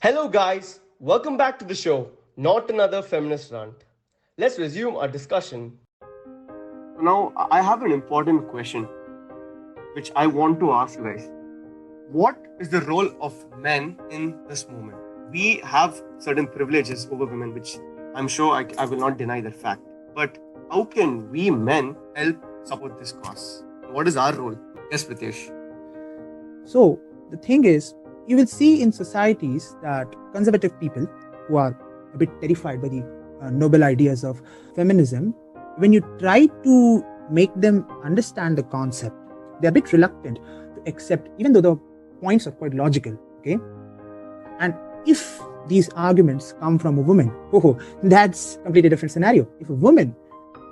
Hello, guys. Welcome back to the show. Not another feminist rant. Let's resume our discussion. Now, I have an important question which I want to ask you guys. What is the role of men in this movement? We have certain privileges over women, which I'm sure I will not deny that fact. But how can we men help support this cause? What is our role? Yes, Pritesh. So the thing is, you will see in societies that conservative people who are a bit terrified by the noble ideas of feminism, when you try to make them understand the concept, they're a bit reluctant to accept, even though the points are quite logical. Okay, and if these arguments come from a woman, that's a completely different scenario. If a woman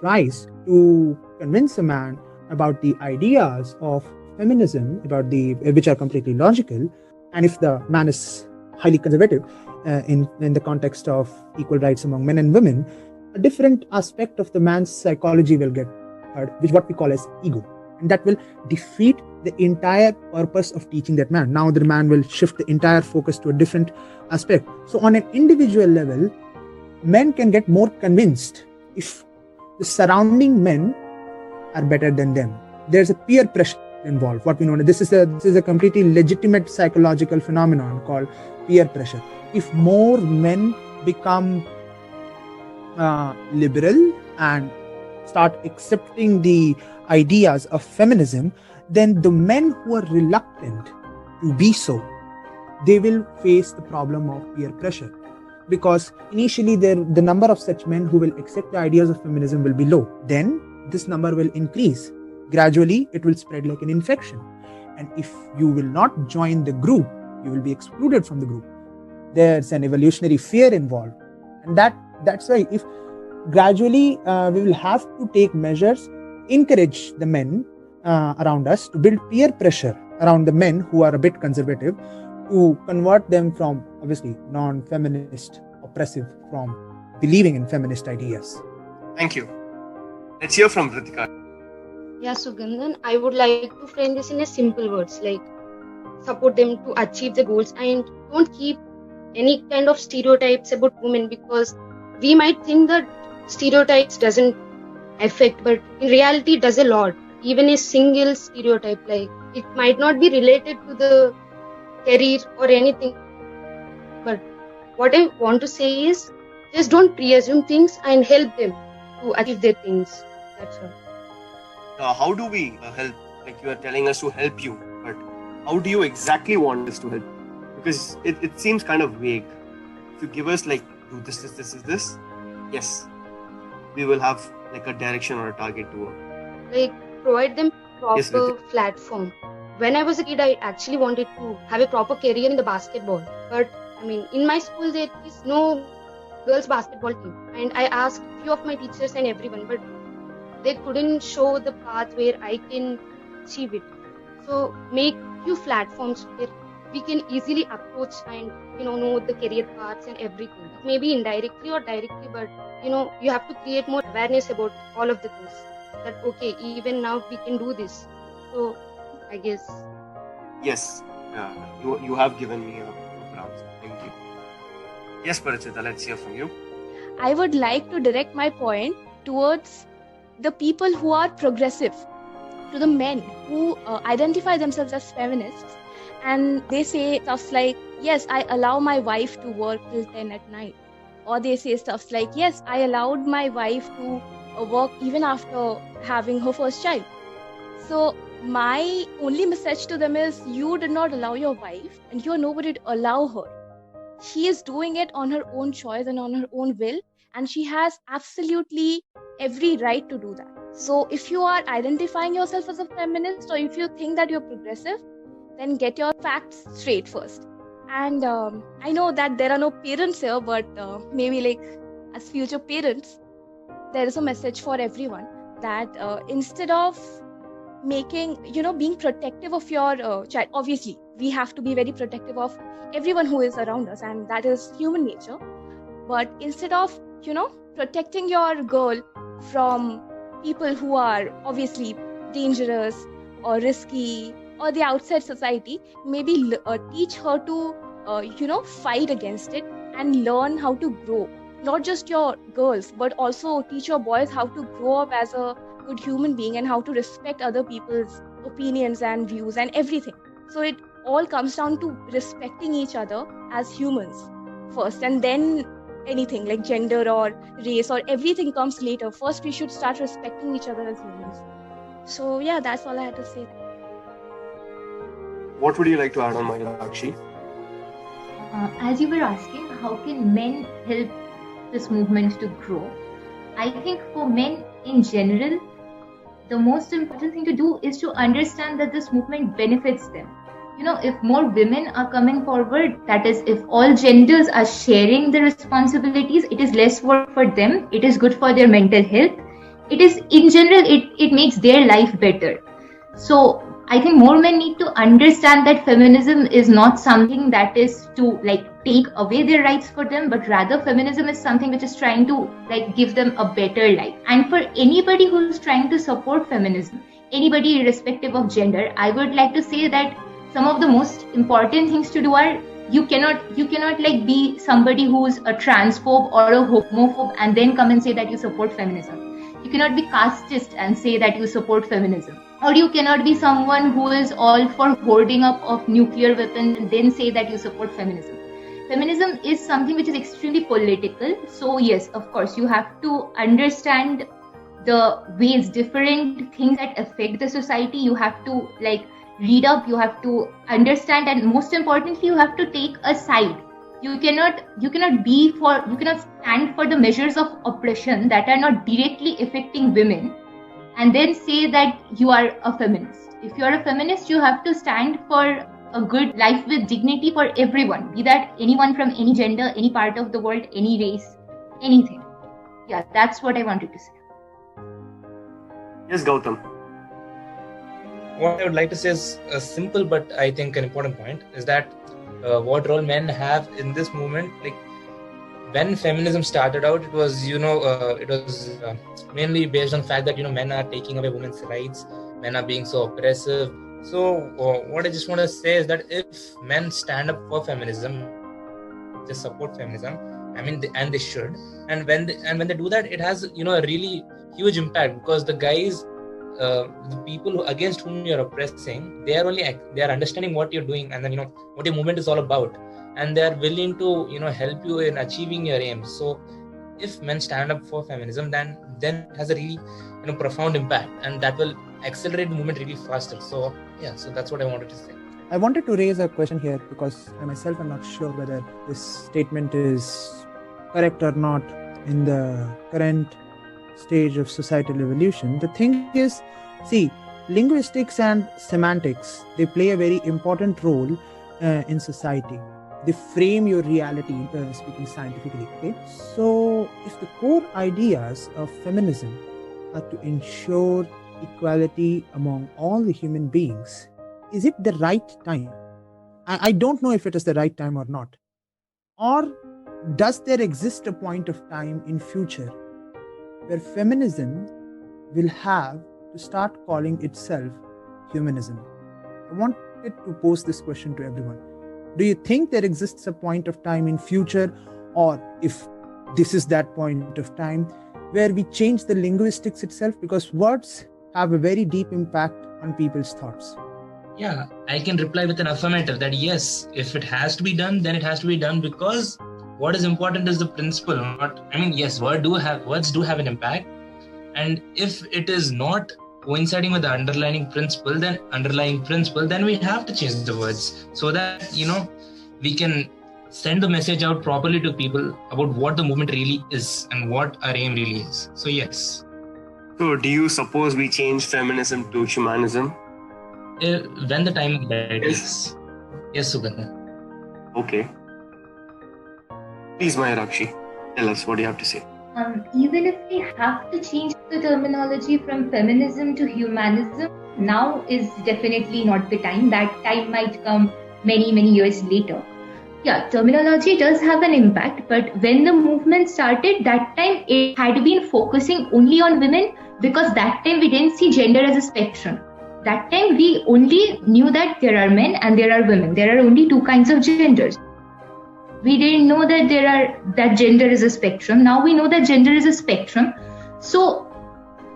tries to convince a man about the ideas of feminism, which are completely logical, and if the man is highly conservative in the context of equal rights among men and women, a different aspect of the man's psychology will get hurt, which what we call as ego, and that will defeat the entire purpose of teaching that man. Now the man will shift the entire focus to a different aspect. So on an individual level, men can get more convinced if the surrounding men are better than them. There's a peer pressure involved. What we know, this is a completely legitimate psychological phenomenon called peer pressure. If more men become liberal and start accepting the ideas of feminism, then the men who are reluctant to be so, they will face the problem of peer pressure, because initially the number of such men who will accept the ideas of feminism will be low. Then this number will increase. Gradually, it will spread like an infection. And if you will not join the group, you will be excluded from the group. There's an evolutionary fear involved. And that's why if gradually we will have to take measures, encourage the men around us to build peer pressure around the men who are a bit conservative, to convert them from obviously non-feminist, oppressive, from believing in feminist ideas. Thank you. Let's hear from Ritika. Yeah, Sugandhan, I would like to frame this in a simple words, like support them to achieve the goals and don't keep any kind of stereotypes about women, because we might think that stereotypes doesn't affect, but in reality it does a lot. Even a single stereotype, like it might not be related to the career or anything, but what I want to say is just don't preassume things and help them to achieve their things. That's all. How do we help? Like, you are telling us to help you, but how do you exactly want us to help? Because it seems kind of vague. If you give us like, do this, yes, we will have like a direction or a target to work. Like, provide them proper platform. When I was a kid, I actually wanted to have a proper career in the basketball. But I mean, in my school, there is no girls basketball team. And I asked a few of my teachers and everyone, but they couldn't show the path where I can achieve it. So make few platforms where we can easily approach and know the career paths and everything. Maybe indirectly or directly, but you have to create more awareness about all of the things. That okay, even now we can do this. So I guess. Yes, you have given me a good answer. Thank you. Yes, Parichita, let's hear from you. I would like to direct my point towards the people who are progressive, to the men who identify themselves as feminists, and they say stuff like, yes, I allow my wife to work till 10 at night, or they say stuff like, yes, I allowed my wife to work even after having her first child. So my only message to them is, you did not allow your wife, and you are nobody to allow her. She is doing it on her own choice and on her own will, and she has absolutely every right to do that. So if you are identifying yourself as a feminist, or if you think that you're progressive, then get your facts straight first. And I know that there are no parents here, but maybe like as future parents, there is a message for everyone that instead of being protective of your child, obviously we have to be very protective of everyone who is around us, and that is human nature. But instead of protecting your girl from people who are obviously dangerous or risky or the outside society, maybe teach her to fight against it and learn how to grow. Not just your girls, but also teach your boys how to grow up as a good human being and how to respect other people's opinions and views and everything. So it all comes down to respecting each other as humans first, and then anything like gender or race or everything comes later. First, we should start respecting each other as humans. So yeah, that's all I had to say. What would you like to add on, Mayurakshi? As you were asking, how can men help this movement to grow? I think for men in general, the most important thing to do is to understand that this movement benefits them. If more women are coming forward, that is, if all genders are sharing the responsibilities, it is less work for them, it is good for their mental health. It is, in general, it makes their life better. So I think more men need to understand that feminism is not something that is to take away their rights for them, but rather feminism is something which is trying to give them a better life. And for anybody who's trying to support feminism, anybody irrespective of gender, I would like to say that some of the most important things to do are, you cannot be somebody who's a transphobe or a homophobe and then come and say that you support feminism. You cannot be casteist and say that you support feminism. Or you cannot be someone who is all for hoarding up of nuclear weapons and then say that you support feminism. Feminism is something which is extremely political. So yes, of course, you have to understand the ways different things that affect the society. You have to read up, you have to understand, and most importantly, you have to take a side. You cannot stand for the measures of oppression that are not directly affecting women and then say that you are a feminist. If you are a feminist, you have to stand for a good life with dignity for everyone, be that anyone from any gender, any part of the world, any race, anything. Yeah, that's what I wanted to say. Yes, Gautam. What I would like to say is a simple but I think an important point is that what role men have in this movement. When feminism started out, it was mainly based on the fact that men are taking away women's rights, men are being so oppressive. So what I just want to say is that if men stand up for feminism, they support feminism, and they should, and when they do that, it has a really huge impact, because the guys, the people against whom you're oppressing, they are understanding what you're doing and then what your movement is all about, and they are willing to help you in achieving your aims. So if men stand up for feminism, then it has a really profound impact, and that will accelerate the movement really faster. So that's what I wanted to say. I wanted to raise a question here because I myself am not sure whether this statement is correct or not in the current stage of societal evolution. The thing is, see, linguistics and semantics, they play a very important role in society. They frame your reality, speaking scientifically. Okay? So if the core ideas of feminism are to ensure equality among all the human beings, is it the right time? I don't know if it is the right time or not. Or does there exist a point of time in future where feminism will have to start calling itself humanism? I wanted to pose this question to everyone. Do you think there exists a point of time in future, or if this is that point of time, where we change the linguistics itself? Because words have a very deep impact on people's thoughts. Yeah, I can reply with an affirmative that yes, if it has to be done, then it has to be done, because what is important is the principle. Yes, words do have an impact, and if it is not coinciding with the underlying principle, then we have to change the words so that we can send the message out properly to people about what the movement really is and what our aim really is. So yes. So do you suppose we change feminism to humanism? When the time is right. Yes, Sugandha. Okay. Please, Mayurakshi, tell us what you have to say. Even if we have to change the terminology from feminism to humanism, now is definitely not the time. That time might come many, many years later. Yeah, terminology does have an impact, but when the movement started, that time it had been focusing only on women, because that time we didn't see gender as a spectrum. That time we only knew that there are men and there are women. There are only two kinds of genders. We didn't know that gender is a spectrum. Now we know that gender is a spectrum. So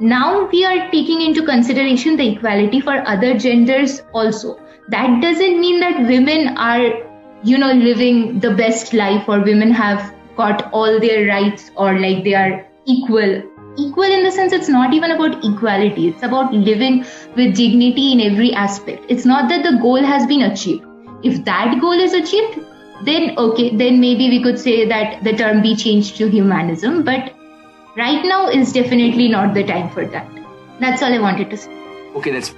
now we are taking into consideration the equality for other genders also. That doesn't mean that women are, living the best life, or women have got all their rights, or like they are equal. Equal in the sense, it's not even about equality. It's about living with dignity in every aspect. It's not that the goal has been achieved. If that goal is achieved, then okay, then maybe we could say that the term be changed to humanism. But right now is definitely not the time for that. That's all I wanted to say. Okay, let's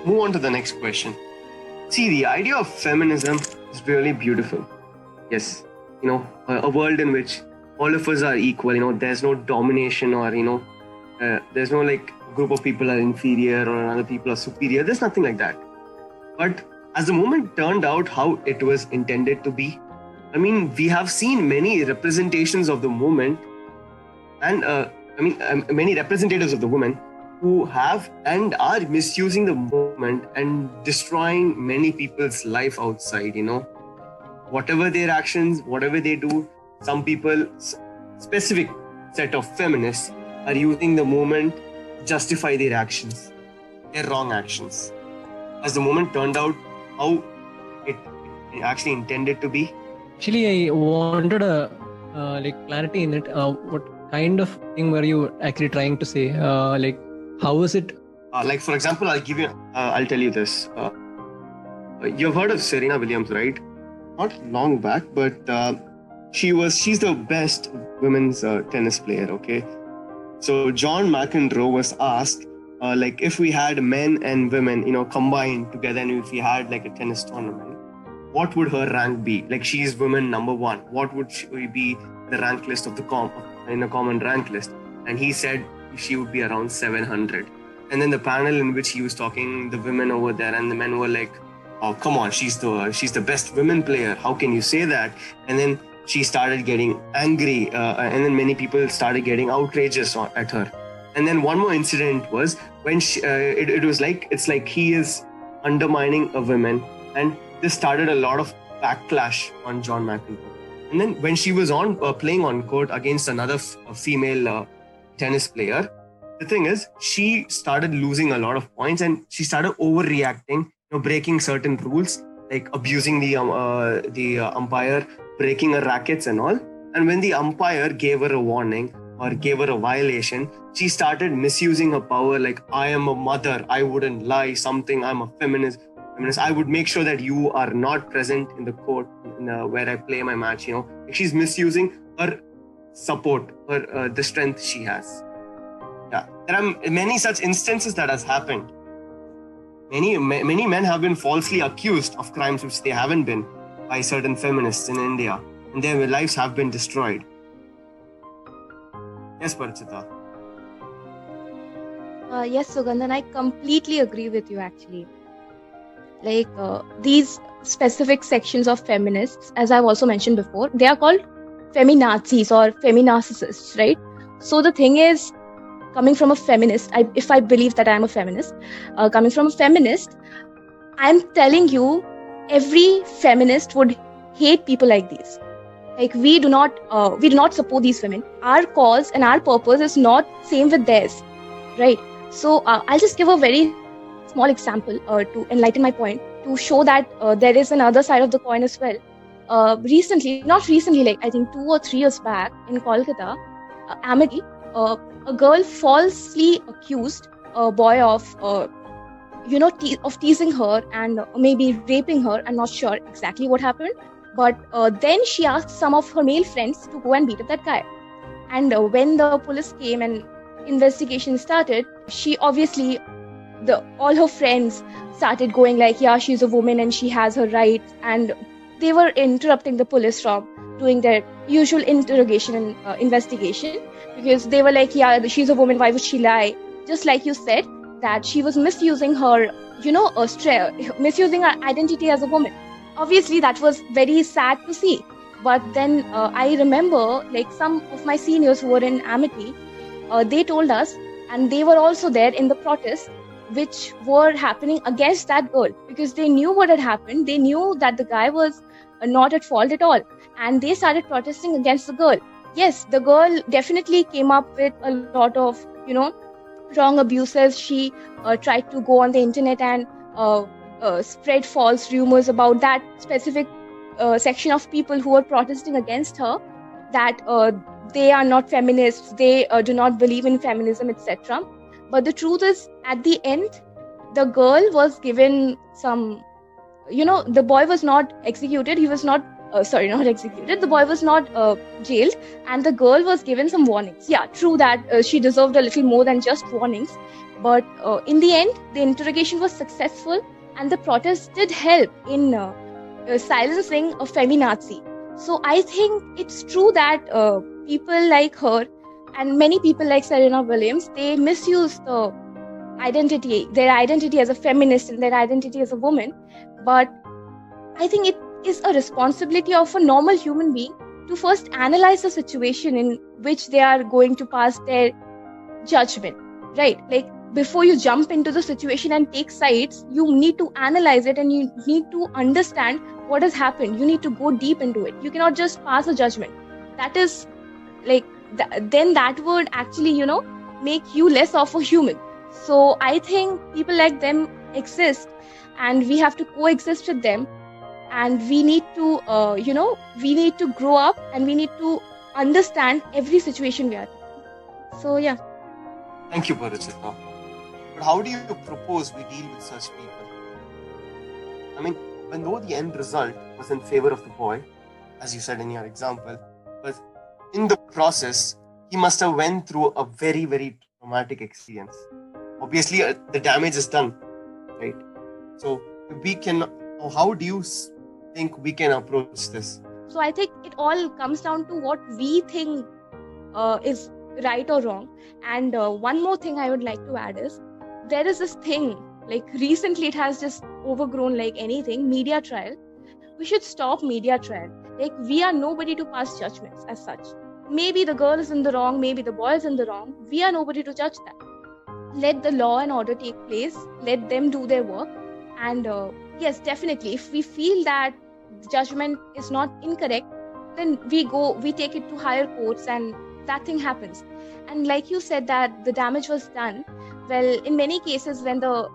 move on to the next question. See, the idea of feminism is really beautiful. Yes, a world in which all of us are equal. There's no domination, or there's no like group of people are inferior or other people are superior. There's nothing like that. But as the movement turned out how it was intended to be, we have seen many representations of the movement, and many representatives of the women who have and are misusing the movement and destroying many people's life outside. Whatever their actions, whatever they do, some people, specific set of feminists, are using the movement to justify their actions, their wrong actions. As the movement turned out how it actually intended to be. Actually, I wanted a clarity in it. What kind of thing were you actually trying to say? How was it? For example, I'll tell you this. You've heard of Serena Williams, right? Not long back, but she's the best women's tennis player. Okay, so John McEnroe was asked, if we had men and women, combined together, and if we had like a tennis tournament, what would her rank be? Like, she is woman number 1. What would she be the rank list of in a common rank list? And he said she would be around 700. And then the panel in which he was talking, the women over there and the men were like, "Oh, come on, she's the best women player. How can you say that?" And then she started getting angry, and then many people started getting outrageous at her. And then one more incident was when it's like he is undermining a woman, and this started a lot of backlash on John McEnroe. And then when she was playing on court against another female tennis player, the thing is, she started losing a lot of points, and she started overreacting, breaking certain rules, like abusing the umpire, breaking her rackets and all. And when the umpire gave her a warning or gave her a violation, she started misusing her power, like, "I am a mother, I wouldn't lie, something, I'm a feminist, I would make sure that you are not present in the court where I play my match." She's misusing her support, the strength she has. Yeah, there are many such instances that has happened. Many men have been falsely accused of crimes which they haven't been by certain feminists in India, and their lives have been destroyed. Yes, Parchita. Yes, Sugandhan, I completely agree with you actually. These specific sections of feminists, as I've also mentioned before, they are called feminazis or feminarcissists, right? So the thing is, coming from a feminist, if I believe that I am a feminist, coming from a feminist, I'm telling you, every feminist would hate people like these. Like, we do not support these women. Our cause and our purpose is not same with theirs, right? So I'll just give a very small example to enlighten my point, to show that there is another side of the coin as well. Not recently, like I think 2 or 3 years back in Kolkata, Amity, a girl falsely accused a boy of teasing her and maybe raping her. I'm not sure exactly what happened, but then she asked some of her male friends to go and beat up that guy. And when the police came and investigation started, she obviously, all her friends started going like, yeah, she's a woman and she has her rights, and they were interrupting the police from doing their usual interrogation and investigation, because they were like, yeah, she's a woman, why would she lie? Just like you said, that she was misusing her, misusing her identity as a woman. Obviously, that was very sad to see. But then I remember, like, some of my seniors who were in Amity, they told us, and they were also there in the protests, which were happening against that girl, because they knew what had happened. They knew that the guy was not at fault at all. and they started protesting against the girl. Yes, the girl definitely came up with a lot of, wrong abuses. She tried to go on the internet and spread false rumors about that specific section of people who were protesting against her, that they are not feminists, they do not believe in feminism, etc. But the truth is, at the end, the girl was given some, the boy was not executed. He was not, not executed. The boy was not jailed, and the girl was given some warnings. Yeah, true that she deserved a little more than just warnings. But in the end, the interrogation was successful, and the protest did help in silencing a feminazi. So I think it's true that people like her and many people like Serena Williams, they misuse their identity as a feminist and their identity as a woman. But I think it is a responsibility of a normal human being to first analyze the situation in which they are going to pass their judgment, right? Like, before you jump into the situation and take sides, you need to analyze it and you need to understand what has happened. You need to go deep into it. You cannot just pass a judgment. That is like, then that would actually, make you less of a human. So I think people like them exist, and we have to coexist with them. And we need to, we need to grow up, and we need to understand every situation we are in. So, yeah. Thank you, Parichita. But how do you propose we deal with such people? I mean, when though the end result was in favor of the boy, as you said in your example, but in the process, he must have went through a very, very traumatic experience. Obviously, the damage is done, right? So how do you think we can approach this? So I think it all comes down to what we think is right or wrong. And one more thing I would like to add is, there is this thing, like recently it has just overgrown like anything, media trial. We should stop media trial. Like, we are nobody to pass judgments as such. Maybe the girl is in the wrong, maybe the boy is in the wrong. We are nobody to judge that. Let the law and order take place. Let them do their work. And yes, definitely, if we feel that judgment is not incorrect, then we take it to higher courts, and that thing happens. And like you said, that the damage was done. Well, in many cases, when a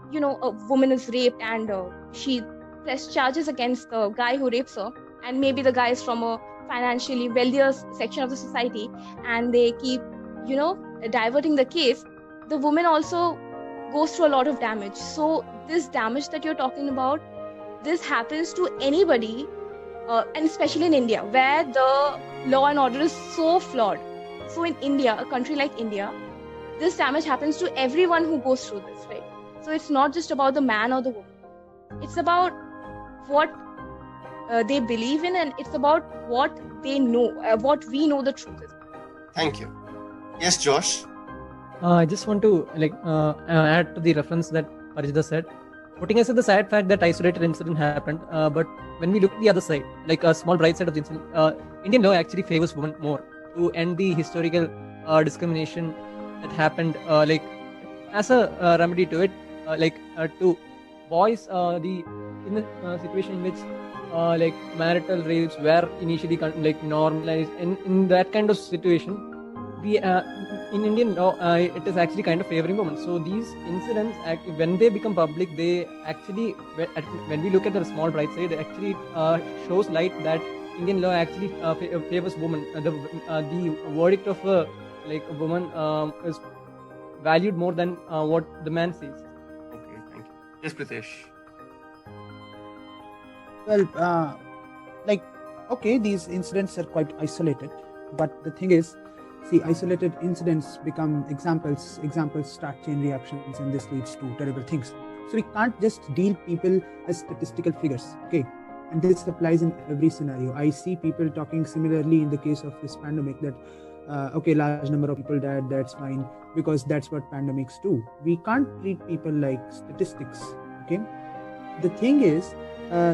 woman is raped and she pressed charges against the guy who rapes her, and maybe the guy is from a financially wealthier section of the society, and they keep, diverting the case, the woman also goes through a lot of damage. So this damage that you're talking about, this happens to anybody, and especially in India, where the law and order is so flawed. So in India, a country like India, this damage happens to everyone who goes through this, right? So it's not just about the man or the woman. It's about what they believe in, and it's about what they know, what we know the truth is. Thank you. Yes, Josh? I just want to add to the reference that Parijita said. Putting aside the sad fact that isolated incident happened, but when we look at the other side, like a small bright side of the incident, Indian law actually favors women more to end the historical discrimination that happened, as a remedy to it, to boys, in a situation in which marital rapes were initially normalized. In that kind of situation, we in Indian law, it is actually kind of favoring women. So these incidents, when they become public, they actually, when we look at the small bright side, it actually shows light that Indian law actually favors women. The verdict of a woman is valued more than what the man says. Okay, thank you. Yes, Pritesh. Well, okay, these incidents are quite isolated, but the thing is, see, isolated incidents become examples start chain reactions, and this leads to terrible things. So we can't just deal people as statistical figures, okay? And this applies in every scenario. I see people talking similarly in the case of this pandemic that, large number of people died, that's fine, because that's what pandemics do. We can't treat people like statistics, okay? The thing is,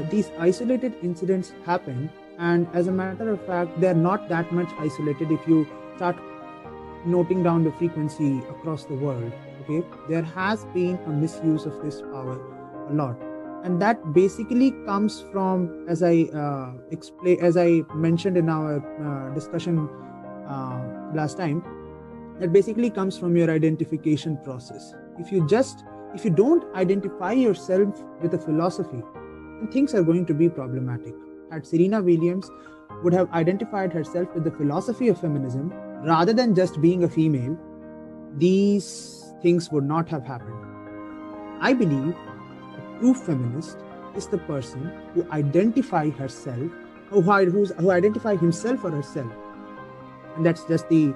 these isolated incidents happen, and as a matter of fact, they're not that much isolated if you start noting down the frequency across the world, okay? There has been a misuse of this power a lot. and that basically comes from, as I mentioned in our discussion last time, that basically comes from your identification process. If you don't identify yourself with a philosophy, then things are going to be problematic. Had Serena Williams would have identified herself with the philosophy of feminism rather than just being a female, these things would not have happened. I believe a true feminist is the person who identifies herself, who identifies himself or herself. And that's just the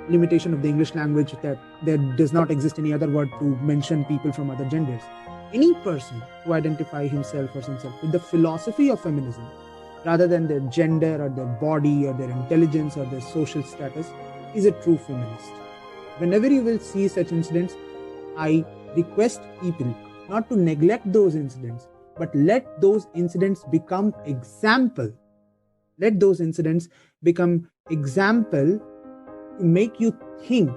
limitation of the English language, that there does not exist any other word to mention people from other genders. Any person who identifies himself or herself with the philosophy of feminism rather than their gender or their body or their intelligence or their social status is a true feminist. Whenever you will see such incidents, I request people not to neglect those incidents, but let those incidents become example. Let those incidents become example to make you think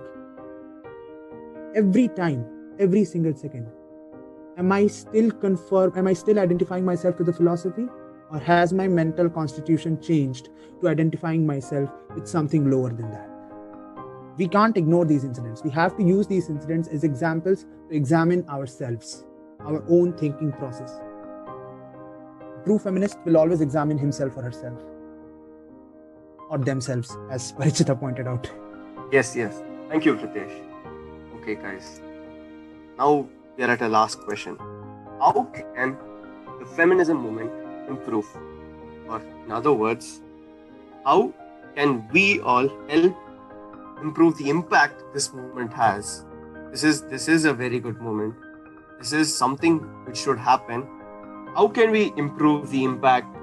every time, every single second. Am I still identifying myself with the philosophy, or has my mental constitution changed to identifying myself with something lower than that? We can't ignore these incidents. We have to use these incidents as examples to examine ourselves, our own thinking process. A true feminist will always examine himself or herself, or themselves, as Parichita pointed out. Yes. Thank you, Pritesh. Okay, guys. Now we are at our last question. How can the feminism movement improve? Or in other words, how can we all help improve the impact this movement has? This is a very good movement. This is something which should happen. How can we improve the impact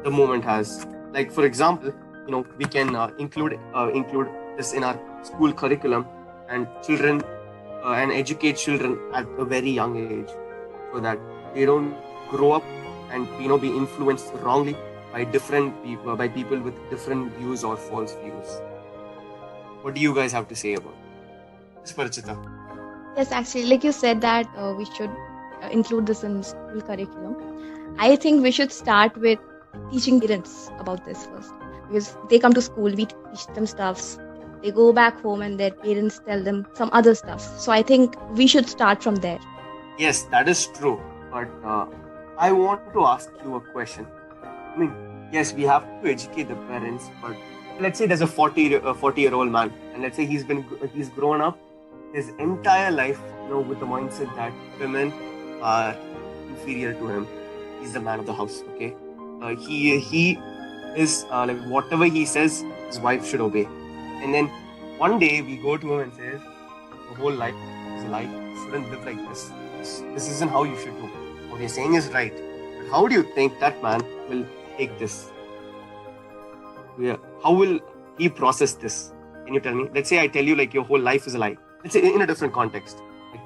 the movement has? Like, for example, we can include this in our school curriculum and educate children at a very young age, so that they don't grow up and be influenced wrongly by people with different views or false views. What do you guys have to say about it? Yes, Parichita. Yes, actually, like you said that we should include this in school curriculum. I think we should start with teaching parents about this first, because they come to school, we teach them stuffs, they go back home and their parents tell them some other stuff. So I think we should start from there. Yes, that is true. But I want to ask you a question. I mean, yes, we have to educate the parents, but let's say there's a 40-year-old man, and let's say he's grown up his entire life, with the mindset that women are inferior to him. He's the man of the house. Okay, he is like whatever he says, his wife should obey. And then one day we go to him and says, "The whole life is a lie. You shouldn't live like this. This isn't how you should do. What you're saying is right." But how do you think that man will take this? How will he process this? Can you tell me? Let's say I tell you like your whole life is a lie. Let's say in a different context. Like,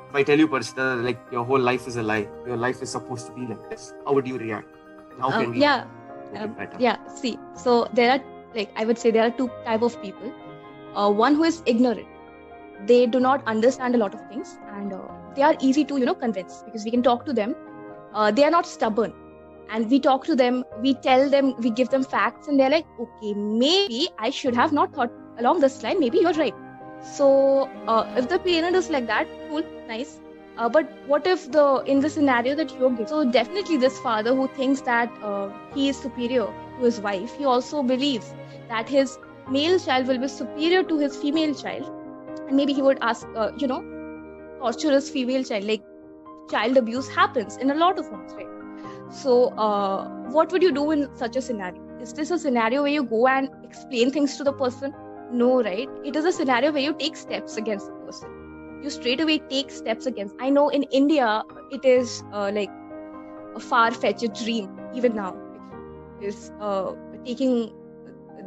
if I tell you, Parichita, like your whole life is a lie, your life is supposed to be like this, how would you react? And how can we make it better? See, so I would say there are two type of people. One who is ignorant. They do not understand a lot of things, and they are easy to convince, because we can talk to them. They are not stubborn, and we talk to them, we tell them, we give them facts, and they're like, okay, maybe I should have not thought along this line, maybe you're right. So if the parent is like that, cool, nice. But what if in the scenario that you're giving? So definitely this father who thinks that he is superior to his wife, he also believes that his male child will be superior to his female child, and maybe he would ask, torture his female child. Like, child abuse happens in a lot of homes, right? So what would you do in such a scenario? Is this a scenario where you go and explain things to the person? No, right? It is a scenario where you take steps against the person. You straight away take steps against. I know in India, it is like a far-fetched dream, even now. It is taking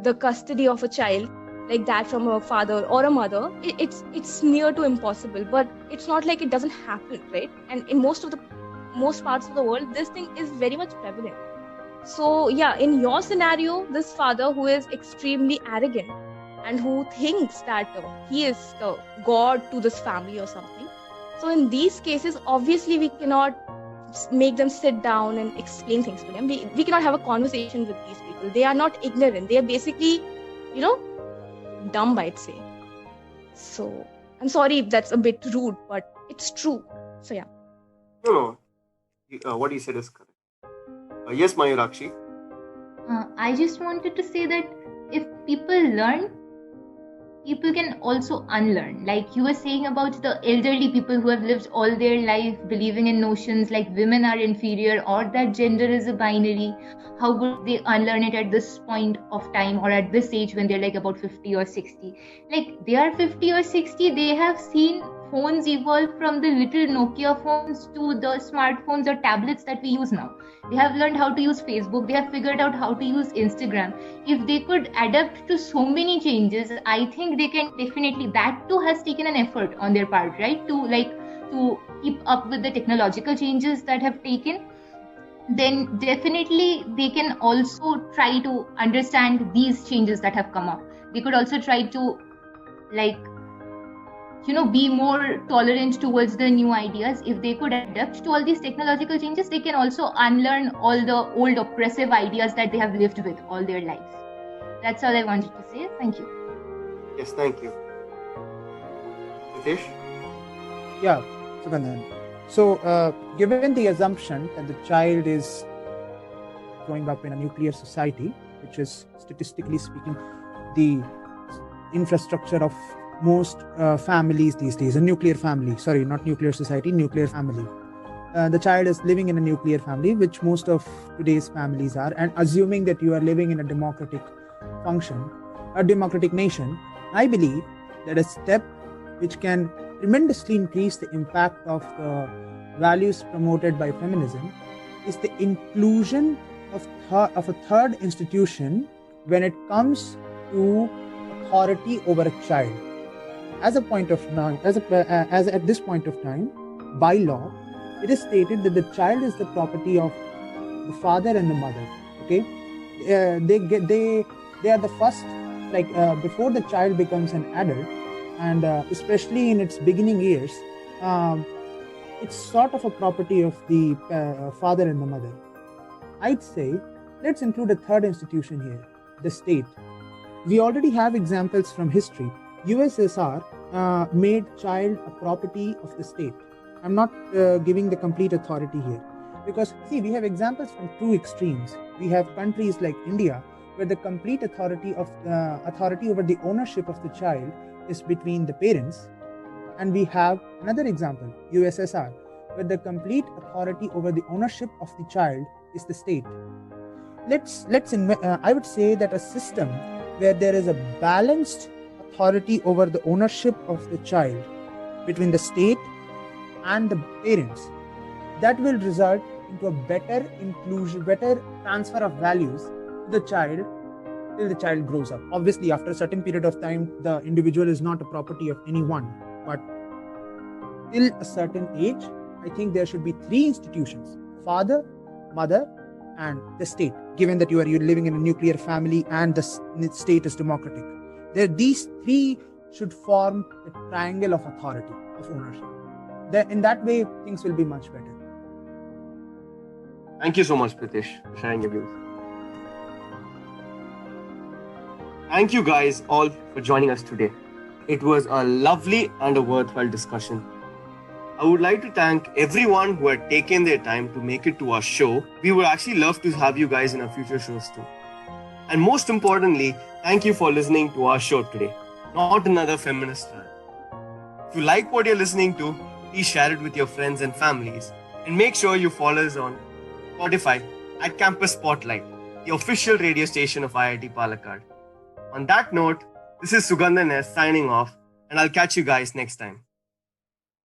the custody of a child like that from a father or a mother. It's near to impossible, but it's not like it doesn't happen, right? And in most parts of the world, this thing is very much prevalent. So yeah, in your scenario, this father who is extremely arrogant and who thinks that he is the god to this family or something. So in these cases, obviously we cannot make them sit down and explain things to them. We cannot have a conversation with these people. They are not ignorant. They are basically, dumb, I'd say. So I'm sorry if that's a bit rude, but it's true. So yeah. No. What you said is correct. Yes, Mayurakshi. I just wanted to say that if people learn, people can also unlearn. Like you were saying about the elderly people who have lived all their life believing in notions like women are inferior or that gender is a binary. How would they unlearn it at this point of time or at this age when they're like about 50 or 60? Like they are 50 or 60, they have seen phones evolve from the little Nokia phones to the smartphones or tablets that we use now. They have learned how to use Facebook. They have figured out how to use Instagram. If they could adapt to so many changes, I think they can definitely. That too has taken an effort on their part, right? To keep up with the technological changes that have taken. Then definitely they can also try to understand these changes that have come up. They could also try to be more tolerant towards the new ideas. If they could adapt to all these technological changes, they can also unlearn all the old oppressive ideas that they have lived with all their lives. That's all I wanted to say. Thank you. Yes, thank you. Ritesh? Yeah, Sugandhan. So, given the assumption that the child is growing up in a nuclear society, which is statistically speaking the infrastructure of most families these days, a nuclear family, sorry, not nuclear society, nuclear family. The child is living in a nuclear family, which most of today's families are, and assuming that you are living in a democratic nation, I believe that a step which can tremendously increase the impact of the values promoted by feminism is the inclusion of a third institution when it comes to authority over a child. As at this point of time, by law, it is stated that the child is the property of the father and the mother. Okay, they are the first, before the child becomes an adult, and especially in its beginning years, it's sort of a property of the father and the mother. I'd say let's include a third institution here, the state. We already have examples from history. USSR made child a property of the state. I'm not giving the complete authority here, because see, we have examples from two extremes. We have countries like India, where the complete authority over the ownership of the child is between the parents, and we have another example, USSR, where the complete authority over the ownership of the child is the state. I would say that a system where there is a balanced authority over the ownership of the child between the state and the parents, that will result into a better inclusion, better transfer of values to the child till the child grows up. Obviously, after a certain period of time, the individual is not a property of anyone, but till a certain age, I think there should be three institutions: father, mother, and the state, given that you're living in a nuclear family and the state is democratic. These three should form a triangle of authority, of ownership. In that way, things will be much better. Thank you so much, Pritesh, for sharing your views. Thank you guys all for joining us today. It was a lovely and a worthwhile discussion. I would like to thank everyone who had taken their time to make it to our show. We would actually love to have you guys in our future shows too. And most importantly, thank you for listening to our show today. Not another feminist rant. If you like what you're listening to, please share it with your friends and families. And make sure you follow us on Spotify at Campus Spotlight, the official radio station of IIT PALAKKAD. On that note, this is Sugandhan S signing off, and I'll catch you guys next time.